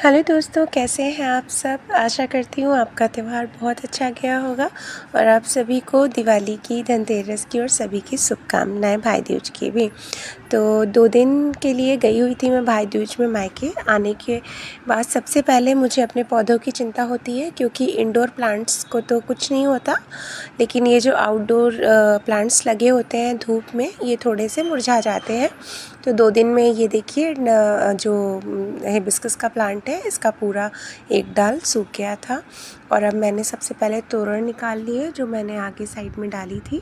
Hello दोस्तों, कैसे हैं आप सब। आशा करती हूँ आपका त्यौहार बहुत अच्छा गया होगा और आप सभी को दिवाली की, धनतेरस की और सभी की शुभकामनाएं, भाई दूज की भी। तो 2 दिन के लिए गई हुई थी मैं भाई दूज में मायके। आने के बाद सबसे पहले मुझे अपने पौधों की चिंता होती है, क्योंकि इंडोर प्लांट्स को तो कुछ नहीं होता, लेकिन ये जो आउटडोर प्लांट्स लगे होते हैं धूप में, ये थोड़े से मुरझा जाते हैं। तो 2 दिन में ये देखिए जो हिबिस्कस का प्लांट है, इसका पूरा एक डाल सूख गया था। और अब मैंने सबसे पहले तोरण निकाल ली है जो मैंने आगे साइड में डाली थी,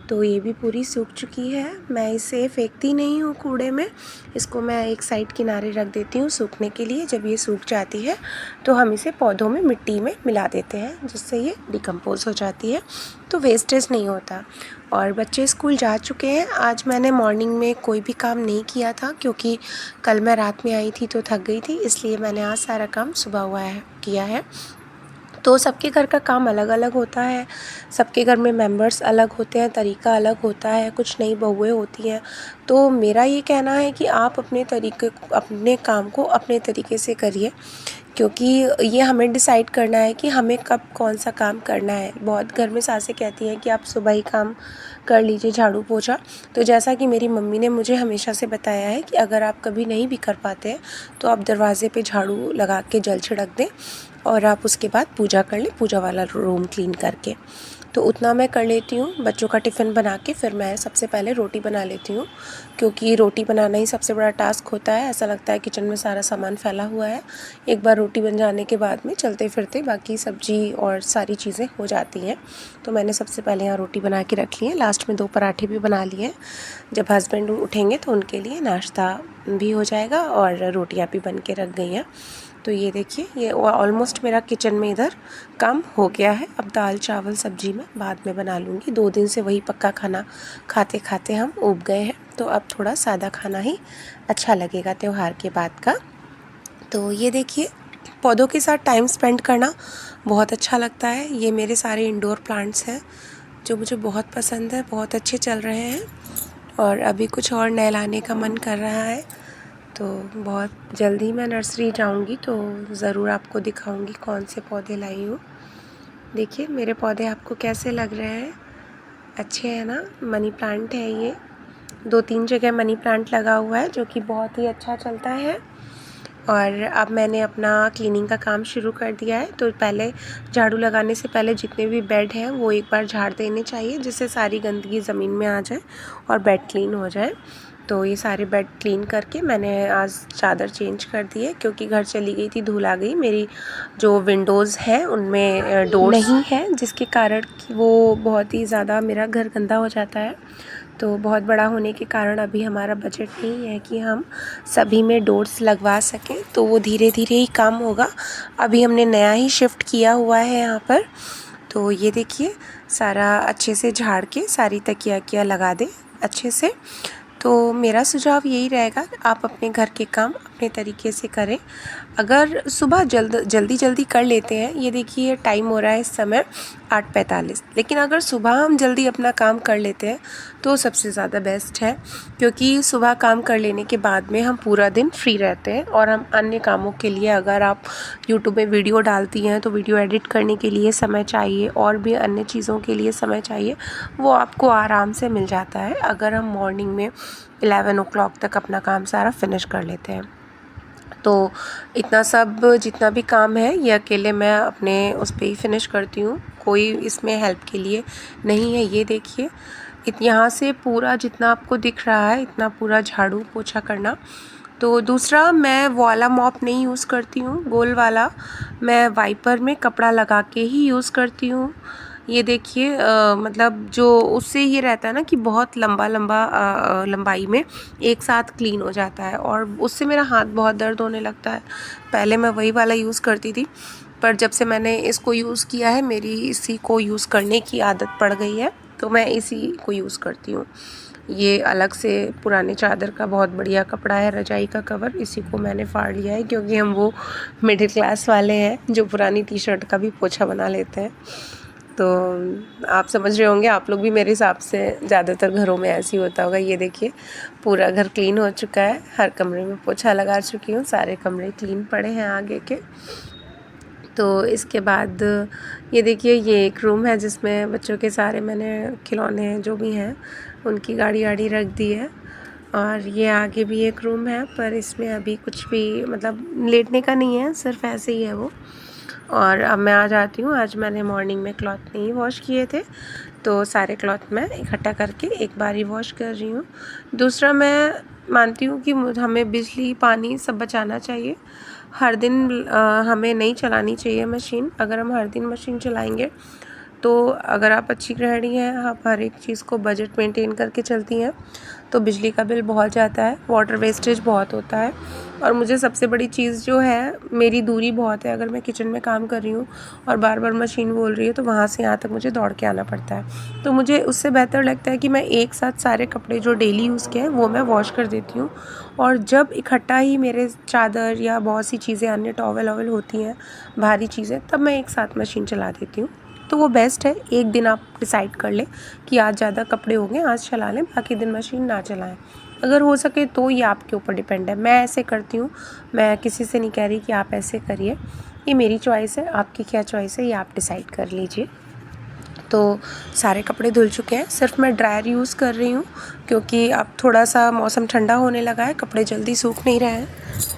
तो ये भी पूरी सूख चुकी है। मैं इसे फेंकती नहीं हूँ कूड़े में, इसको मैं एक साइड किनारे रख देती हूँ सूखने के लिए। जब ये सूख जाती है तो हम इसे पौधों में, मिट्टी में मिला देते हैं, जिससे ये डिकम्पोज हो जाती है, तो वेस्टेज नहीं होता। और बच्चे स्कूल जा चुके हैं। आज मैंने मॉर्निंग में कोई भी काम नहीं किया था, क्योंकि कल मैं रात में आई थी तो थक गई थी, इसलिए मैंने आज सारा काम सुबह किया है। तो सबके घर का काम अलग अलग होता है, सबके घर में मेंबर्स अलग होते हैं, तरीका अलग होता है, कुछ नई बहुएं होती हैं। तो मेरा ये कहना है कि आप अपने काम को अपने तरीके से करिए, क्योंकि ये हमें डिसाइड करना है कि हमें कब कौन सा काम करना है। बहुत घर में सासें कहती हैं कि आप सुबह ही काम कर लीजिए, झाड़ू पोछा। तो जैसा कि मेरी मम्मी ने मुझे हमेशा से बताया है कि अगर आप कभी नहीं भी कर पाते हैं तो आप दरवाज़े पे झाड़ू लगा के जल छिड़क दें और आप उसके बाद पूजा कर लें, पूजा वाला रूम क्लीन करके। तो उतना मैं कर लेती हूँ। बच्चों का टिफ़िन बना के फिर मैं सबसे पहले रोटी बना लेती हूँ, क्योंकि रोटी बनाना ही सबसे बड़ा टास्क होता है। ऐसा लगता है किचन में सारा सामान फैला हुआ है। एक बार रोटी बन जाने के बाद में चलते फिरते बाकी सब्जी और सारी चीज़ें हो जाती हैं। तो मैंने सबसे पहले यहाँ रोटी बना के रख ली है, लास्ट में 2 पराठे भी बना लिए हैं। जब हस्बैंड उठेंगे तो उनके लिए नाश्ता भी हो जाएगा और रोटियाँ भी बन के रख गई हैं। तो ये देखिए, ये ऑलमोस्ट मेरा किचन में इधर काम हो गया है। अब दाल चावल सब्जी मैं बाद में बना लूँगी। 2 दिन से वही पक्का खाना खाते खाते हम ऊब गए हैं, तो अब थोड़ा सादा खाना ही अच्छा लगेगा त्यौहार के बाद का। तो ये देखिए, पौधों के साथ टाइम स्पेंड करना बहुत अच्छा लगता है। ये मेरे सारे इंडोर प्लांट्स हैं जो मुझे बहुत पसंद है, बहुत अच्छे चल रहे हैं। और अभी कुछ और नए लाने का मन कर रहा है, तो बहुत जल्दी मैं नर्सरी जाऊंगी तो ज़रूर आपको दिखाऊंगी कौन से पौधे लाई हूँ। देखिए मेरे पौधे आपको कैसे लग रहे हैं, अच्छे हैं ना। मनी प्लांट है ये, 2-3 जगह मनी प्लांट लगा हुआ है जो कि बहुत ही अच्छा चलता है। और अब मैंने अपना क्लीनिंग का काम शुरू कर दिया है। तो पहले झाड़ू लगाने से पहले जितने भी बेड हैं वो एक बार झाड़ देने चाहिए, जिससे सारी गंदगी ज़मीन में आ जाए और बेड क्लीन हो जाए। तो ये सारे बेड क्लीन करके मैंने आज चादर चेंज कर दी है, क्योंकि घर चली गई थी, धूल आ गई। मेरी जो विंडोज़ हैं उनमें डोर्स नहीं है, जिसके कारण कि वो बहुत ही ज़्यादा मेरा घर गंदा हो जाता है। तो बहुत बड़ा होने के कारण अभी हमारा बजट नहीं है कि हम सभी में डोर्स लगवा सकें, तो वो धीरे धीरे ही काम होगा। अभी हमने नया ही शिफ्ट किया हुआ है यहाँ पर। तो ये देखिए, सारा अच्छे से झाड़ के सारी तकिया लगा दें अच्छे से। तो मेरा सुझाव यही रहेगा कि आप अपने घर के काम अपने तरीके से करें। अगर सुबह जल्दी कर लेते हैं, ये देखिए टाइम हो रहा है इस समय 8:45, लेकिन अगर सुबह हम जल्दी अपना काम कर लेते हैं तो सबसे ज़्यादा बेस्ट है, क्योंकि सुबह काम कर लेने के बाद में हम पूरा दिन फ्री रहते हैं। और हम अन्य कामों के लिए, अगर आप यूट्यूब में वीडियो डालती हैं तो वीडियो एडिट करने के लिए समय चाहिए, और भी अन्य चीज़ों के लिए समय चाहिए, वो आपको आराम से मिल जाता है अगर हम मॉर्निंग में 11 o'clock तक अपना काम सारा फिनिश कर लेते हैं। तो इतना सब जितना भी काम है ये अकेले मैं अपने उस पे ही फिनिश करती हूँ, कोई इसमें हेल्प के लिए नहीं है। ये देखिए, यहाँ से पूरा जितना आपको दिख रहा है इतना पूरा झाड़ू पोछा करना। तो दूसरा, मैं वो वाला मॉप नहीं यूज़ करती हूँ, गोल वाला मैं वाइपर में कपड़ा लगा के ही यूज़ करती हूँ। ये देखिए, मतलब जो उससे ये रहता है ना कि बहुत लंबाई में एक साथ क्लीन हो जाता है, और उससे मेरा हाथ बहुत दर्द होने लगता है। पहले मैं वही वाला यूज़ करती थी, पर जब से मैंने इसको यूज़ किया है, मेरी इसी को यूज़ करने की आदत पड़ गई है, तो मैं इसी को यूज़ करती हूँ। ये अलग से पुराने चादर का बहुत बढ़िया कपड़ा है, रजाई का कवर, इसी को मैंने फाड़ लिया है, क्योंकि हम वो मिडिल क्लास वाले हैं जो पुरानी टी शर्ट का भी पोछा बना लेते हैं। तो आप समझ रहे होंगे, आप लोग भी मेरे हिसाब से ज़्यादातर घरों में ऐसे ही होता होगा। ये देखिए पूरा घर क्लीन हो चुका है, हर कमरे में पोछा लगा चुकी हूँ, सारे कमरे क्लीन पड़े हैं आगे के। तो इसके बाद ये देखिए ये एक रूम है जिसमें बच्चों के सारे मैंने खिलौने जो भी हैं उनकी गाड़ी रख दी है। और ये आगे भी एक रूम है, पर इसमें अभी कुछ भी मतलब लेटने का नहीं है, सिर्फ ऐसे ही है वो। और अब मैं आ जाती हूँ। आज मैंने मॉर्निंग में क्लॉथ नहीं वॉश किए थे, तो सारे क्लॉथ मैं इकट्ठा करके एक बार ही वॉश कर रही हूँ। दूसरा, मैं मानती हूँ कि हमें बिजली पानी सब बचाना चाहिए। हर दिन हमें नहीं चलानी चाहिए मशीन। अगर हम हर दिन मशीन चलाएंगे तो अगर आप अच्छी गृहिणी हैं, आप हर एक चीज़ को बजट मेंटेन करके चलती हैं, तो बिजली का बिल बहुत जाता है, वाटर वेस्टेज बहुत होता है। और मुझे सबसे बड़ी चीज़ जो है, मेरी दूरी बहुत है। अगर मैं किचन में काम कर रही हूँ और बार बार मशीन बोल रही है तो वहाँ से यहाँ तक मुझे दौड़ के आना पड़ता है। तो मुझे उससे बेहतर लगता है कि मैं एक साथ सारे कपड़े जो डेली यूज़ के हैं वो मैं वॉश कर देती हूँ। और जब इकट्ठा ही मेरे चादर या बहुत सी चीज़ें अन्य टॉवल वॉवल होती हैं, भारी चीज़ें, तब मैं एक साथ मशीन चला देती हूँ। तो वो बेस्ट है। एक दिन आप डिसाइड कर लें कि आज ज़्यादा कपड़े हो गए, आज चला लें, बाकी दिन मशीन ना चलाएं। अगर हो सके तो ये आपके ऊपर डिपेंड है। मैं ऐसे करती हूँ, मैं किसी से नहीं कह रही कि आप ऐसे करिए। ये मेरी चॉइस है, आपकी क्या चॉइस है ये आप डिसाइड कर लीजिए। तो सारे कपड़े धुल चुके हैं, सिर्फ मैं ड्रायर यूज़ कर रही हूँ क्योंकि अब थोड़ा सा मौसम ठंडा होने लगा है, कपड़े जल्दी सूख नहीं रहे हैं,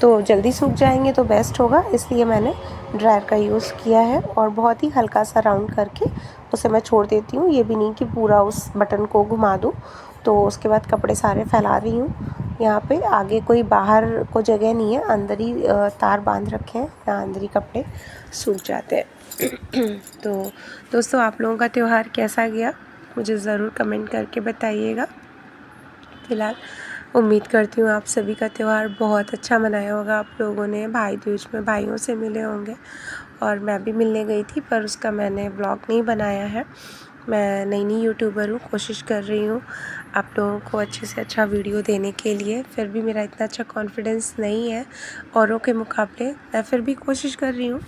तो जल्दी सूख जाएंगे तो बेस्ट होगा, इसलिए मैंने ड्रायर का यूज़ किया है। और बहुत ही हल्का सा राउंड करके उसे मैं छोड़ देती हूँ। ये भी नहीं कि पूरा उस बटन को घुमा दूँ। तो उसके बाद कपड़े सारे फैला रही हूँ। यहाँ पे आगे कोई बाहर को जगह नहीं है, अंदर ही तार बांध रखे हैं, यहाँ अंदर ही कपड़े सूख जाते हैं। तो दोस्तों, आप लोगों का त्यौहार कैसा गया मुझे ज़रूर कमेंट करके बताइएगा। फ़िलहाल उम्मीद करती हूँ आप सभी का त्यौहार बहुत अच्छा मनाया होगा। आप लोगों ने भाई दूज में भाइयों से मिले होंगे, और मैं भी मिलने गई थी, पर उसका मैंने ब्लॉग नहीं बनाया है। मैं नई यूट्यूबर हूँ, कोशिश कर रही हूँ आप लोगों को अच्छे से अच्छा वीडियो देने के लिए। फिर भी मेरा इतना अच्छा कॉन्फिडेंस नहीं है औरों के मुकाबले, मैं फिर भी कोशिश कर रही हूँ।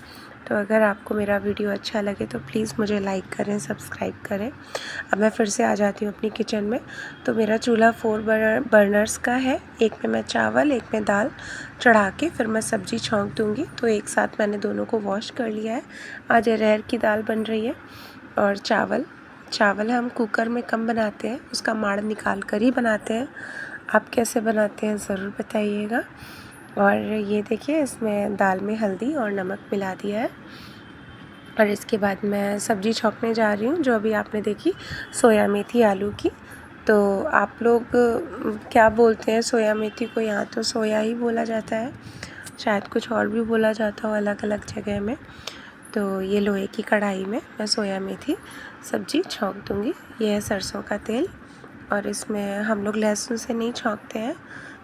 तो अगर आपको मेरा वीडियो अच्छा लगे तो प्लीज़ मुझे लाइक करें, सब्सक्राइब करें। अब मैं फिर से आ जाती हूँ अपनी किचन में। तो मेरा चूल्हा 4 बर्नर्स का है, एक में मैं चावल, एक में दाल चढ़ा के फिर मैं सब्ज़ी छौंक दूँगी। तो एक साथ मैंने दोनों को वॉश कर लिया है। आज अरहर की दाल बन रही है, और चावल हम कुकर में कम बनाते हैं, उसका माड़ निकाल कर ही बनाते हैं। आप कैसे बनाते हैं ज़रूर बताइएगा। और ये देखिए, इसमें दाल में हल्दी और नमक मिला दिया है। और इसके बाद मैं सब्ज़ी छौंकने जा रही हूँ, जो अभी आपने देखी, सोया मेथी आलू की। तो आप लोग क्या बोलते हैं सोया मेथी को? यहाँ तो सोया ही बोला जाता है, शायद कुछ और भी बोला जाता हो अलग अलग जगह में। तो ये लोहे की कढ़ाई में मैं सोया मेथी सब्ज़ी छौंक दूँगी। ये है सरसों का तेल, और इसमें हम लोग लहसुन से नहीं छौंकते हैं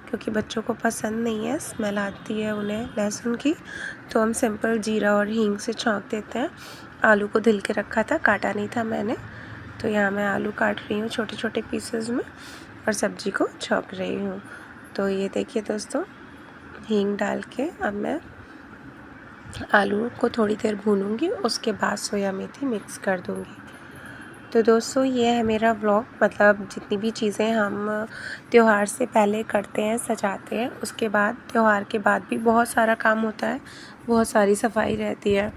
क्योंकि बच्चों को पसंद नहीं है, स्मेल आती है उन्हें लहसुन की। तो हम सिंपल जीरा और हींग से छौंक देते हैं। आलू को धिल के रखा था, काटा नहीं था मैंने, तो यहाँ मैं आलू काट रही हूँ छोटे छोटे पीसेस में और सब्ज़ी को छौंक रही हूँ। तो ये देखिए दोस्तों, हींग डाल के अब मैं आलू को थोड़ी देर भूनूंगी, उसके बाद सोया मेथी मिक्स कर दूंगी। तो दोस्तों, ये है मेरा व्लॉग। मतलब जितनी भी चीज़ें हम त्यौहार से पहले करते हैं, सजाते हैं, उसके बाद त्यौहार के बाद भी बहुत सारा काम होता है, बहुत सारी सफाई रहती है।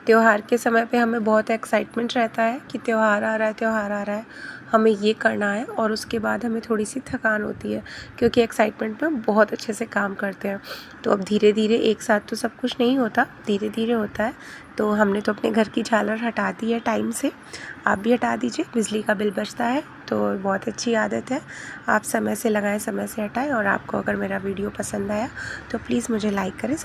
त्यौहार के समय पे हमें बहुत एक्साइटमेंट रहता है कि त्यौहार आ रहा है, हमें ये करना है, और उसके बाद हमें थोड़ी सी थकान होती है क्योंकि एक्साइटमेंट में बहुत अच्छे से काम करते हैं। तो अब धीरे धीरे एक साथ तो सब कुछ नहीं होता, धीरे धीरे होता है। तो हमने तो अपने घर की झालर हटा दी है टाइम से, आप भी हटा दीजिए, बिजली का बिल बचता है। तो बहुत अच्छी आदत है, आप समय से लगाएं, समय से हटाएं। और आपको अगर मेरा वीडियो पसंद आया तो प्लीज़ मुझे लाइक करें।